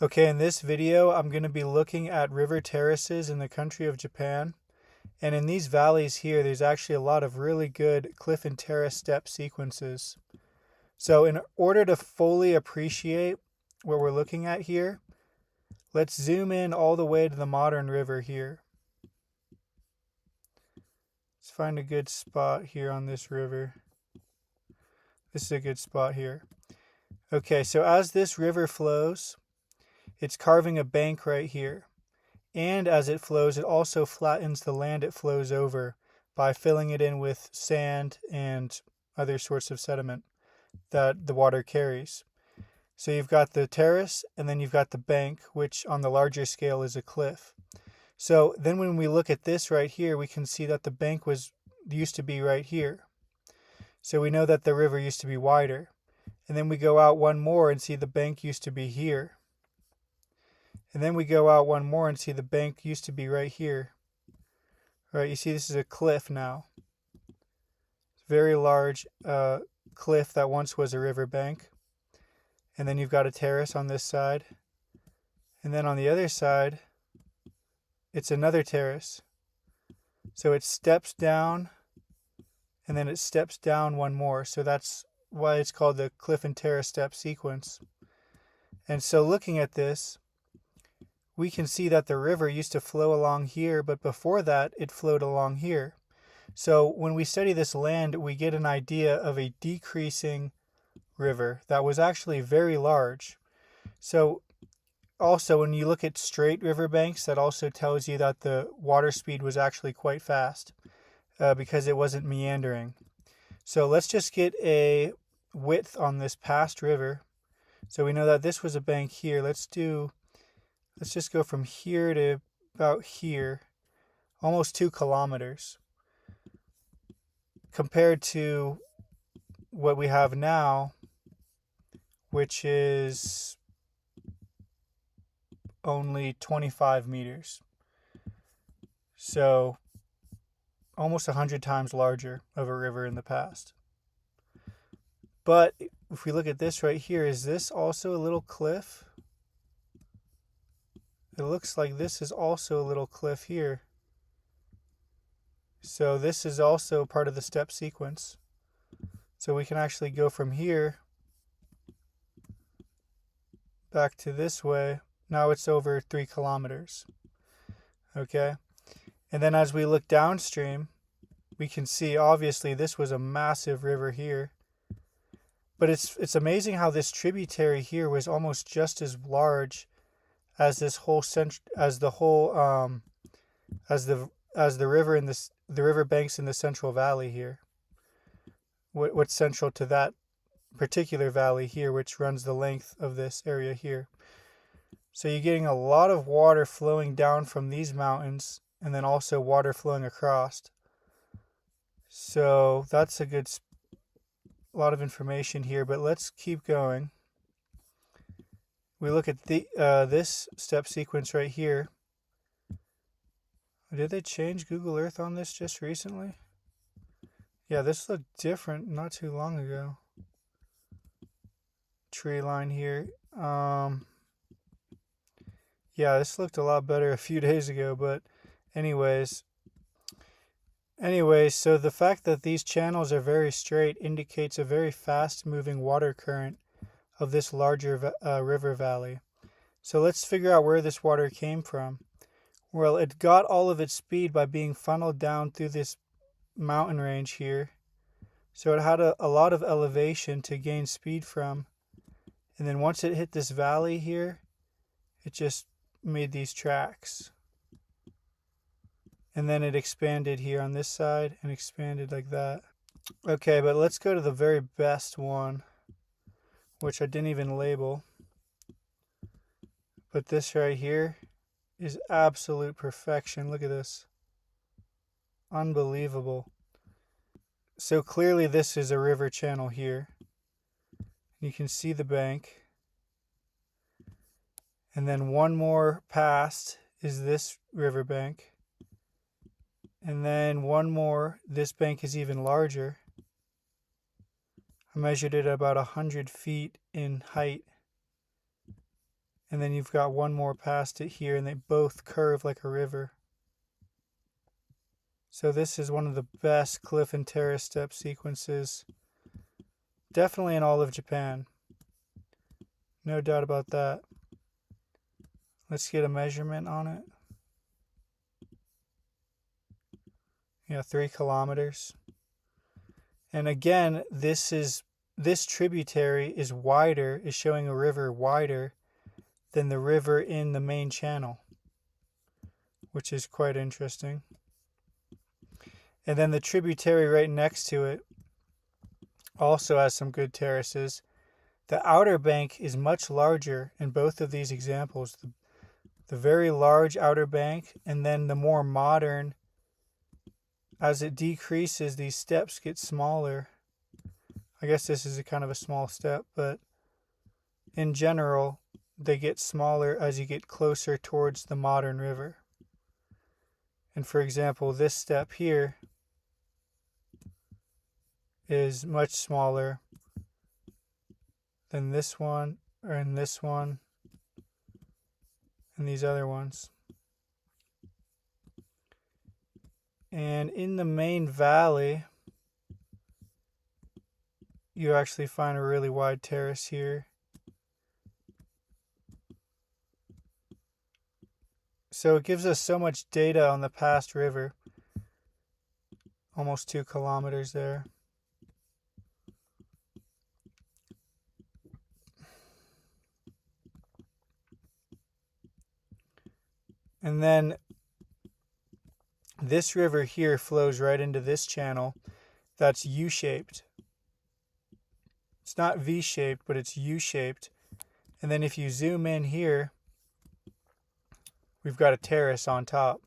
Okay, in this video, I'm going to be looking at river terraces in the country of Japan. And in these valleys here, there's actually a lot of really good cliff and terrace step sequences. So in order to fully appreciate what we're looking at here, let's zoom in all the way to the modern river here. Let's find a good spot here on this river. This is a good spot here. Okay, so as this river flows, it's carving a bank right here. And as it flows, it also flattens the land it flows over by filling it in with sand and other sorts of sediment that the water carries. So you've got the terrace and then you've got the bank, which on the larger scale is a cliff. So then when we look at this right here, we can see that the bank used to be right here. So we know that the river used to be wider. And then we go out one more and see the bank used to be here. And then we go out one more and see the bank used to be right here. Right, you see this is a cliff now. Very large cliff that once was a river bank. And then you've got a terrace on this side. And then on the other side, it's another terrace. So it steps down and then it steps down one more. So that's why it's called the cliff and terrace step sequence. And so looking at this, we can see that the river used to flow along here, but before that, it flowed along here. So when we study this land, we get an idea of a decreasing river that was actually very large. So also, when you look at straight riverbanks, that also tells you that the water speed was actually quite fast because it wasn't meandering. So let's just get a width on this past river. So we know that this was a bank here. Let's just go from here to about here, almost 2 kilometers. Compared to what we have now, which is only 25 meters. So almost 100 times larger of a river in the past. But if we look at this right here, is this also a little cliff? It looks like this is also a little cliff here. So this is also part of the step sequence. So we can actually go from here back to this way. Now it's over 3 kilometers. Okay. And then as we look downstream, we can see obviously this was a massive river here. But it's amazing how this tributary here was almost just as large as this whole as the river in this the river banks in the Central Valley here. What's central to that particular valley here, which runs the length of this area here. So you're getting a lot of water flowing down from these mountains and then also water flowing across. So that's a lot of information here, but let's keep going. We look at this step sequence right here. Did they change Google Earth on this just recently? Yeah, this looked different not too long ago. Tree line here. Yeah, this looked a lot better a few days ago, but anyways, so the fact that these channels are very straight indicates a very fast moving water current of this larger river valley. So let's figure out where this water came from. Well, it got all of its speed by being funneled down through this mountain range here. So it had a lot of elevation to gain speed from. And then once it hit this valley here, it just made these tracks. And then it expanded here on this side and expanded like that. Okay, but let's go to the very best one, which I didn't even label. But this right here is absolute perfection. Look at this. Unbelievable. So clearly this is a river channel here. You can see the bank. And then one more past is this river bank. And then one more, this bank is even larger. I measured it about 100 feet in height. And then you've got one more past it here, and they both curve like a river. So this is one of the best cliff and terrace step sequences, definitely in all of Japan. No doubt about that. Let's get a measurement on it. Yeah, 3 kilometers. And again, this tributary is showing a river wider than the river in the main channel, which is quite interesting. And then the tributary right next to it also has some good terraces. The outer bank is much larger in both of these examples. The very large outer bank, and then the more modern, as it decreases, these steps get smaller. I guess this is a kind of a small step, but in general, they get smaller as you get closer towards the modern river. And for example, this step here is much smaller than this one, and this one, and these other ones. And in the main valley, you actually find a really wide terrace here. So it gives us so much data on the past river. Almost 2 kilometers there. And then this river here flows right into this channel that's U-shaped. It's not V-shaped, but it's U-shaped. And then if you zoom in here, we've got a terrace on top,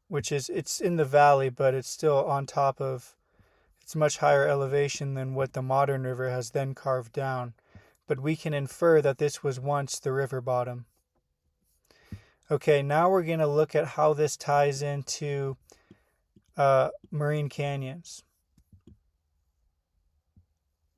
it's in the valley, but it's still on top of, it's much higher elevation than what the modern river has then carved down. But we can infer that this was once the river bottom. Okay, now we're going to look at how this ties into marine canyons.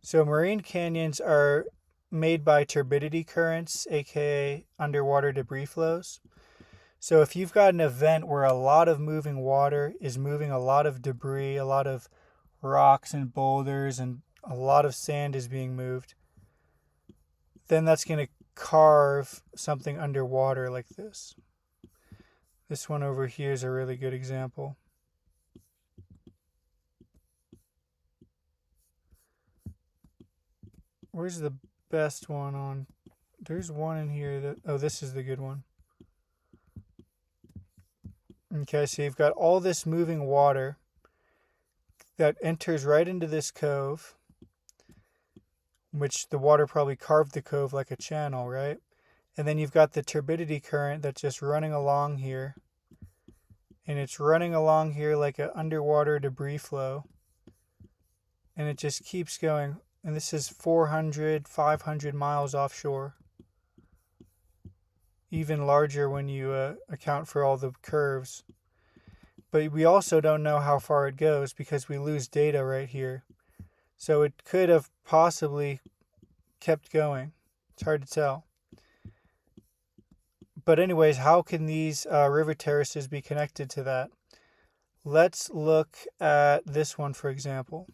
So marine canyons are made by turbidity currents, aka underwater debris flows. So if you've got an event where a lot of moving water is moving a lot of debris, a lot of rocks and boulders, and a lot of sand is being moved, then that's going to carve something underwater like this. This one over here is a really good example. Where's the best one on? There's one in here that, oh, this is the good one. Okay, so you've got all this moving water that enters right into this cove, which the water probably carved the cove like a channel, right? And then you've got the turbidity current that's just running along here. And it's running along here like an underwater debris flow. And it just keeps going. And this is 400, 500 miles offshore. Even larger when you account for all the curves. But we also don't know how far it goes because we lose data right here. So it could have possibly kept going. It's hard to tell. But anyways, how can these river terraces be connected to that? Let's look at this one, for example.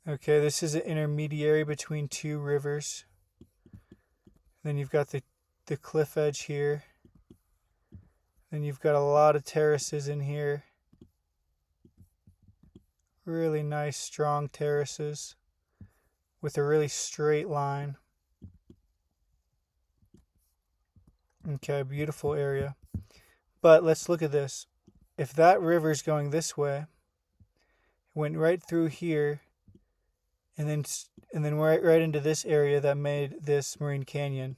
Okay, this is an intermediary between two rivers. Then you've got the cliff edge here. Then you've got a lot of terraces in here. Really nice, strong terraces with a really straight line. Okay, beautiful area. But let's look at this. If that river's going this way, it went right through here, and then right into this area that made this marine canyon,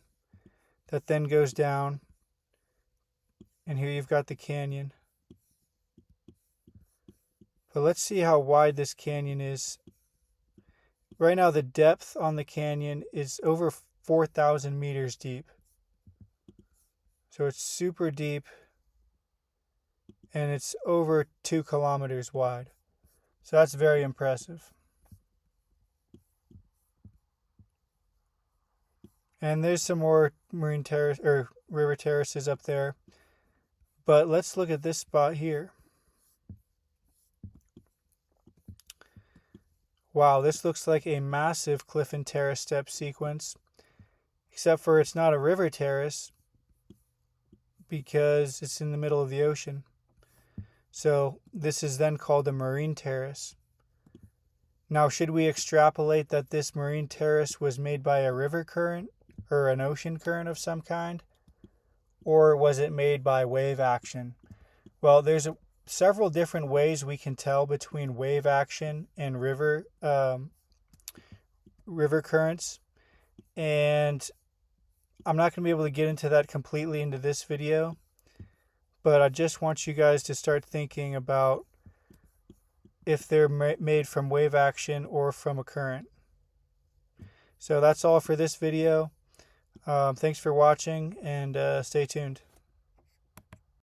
that then goes down, and here you've got the canyon. But let's see how wide this canyon is. Right now the depth on the canyon is over 4,000 meters deep. So it's super deep, and it's over 2 kilometers wide. So that's very impressive. And there's some more marine terrace or river terraces up there. But let's look at this spot here. Wow, this looks like a massive cliff and terrace step sequence, except for it's not a river terrace because it's in the middle of the ocean. So this is then called a marine terrace. Now, should we extrapolate that this marine terrace was made by a river current or an ocean current of some kind? Or was it made by wave action? Well, there's several different ways we can tell between wave action and river currents. And I'm not going to be able to get into that completely into this video, but I just want you guys to start thinking about if they're made from wave action or from a current. So that's all for this video. Thanks for watching, and stay tuned.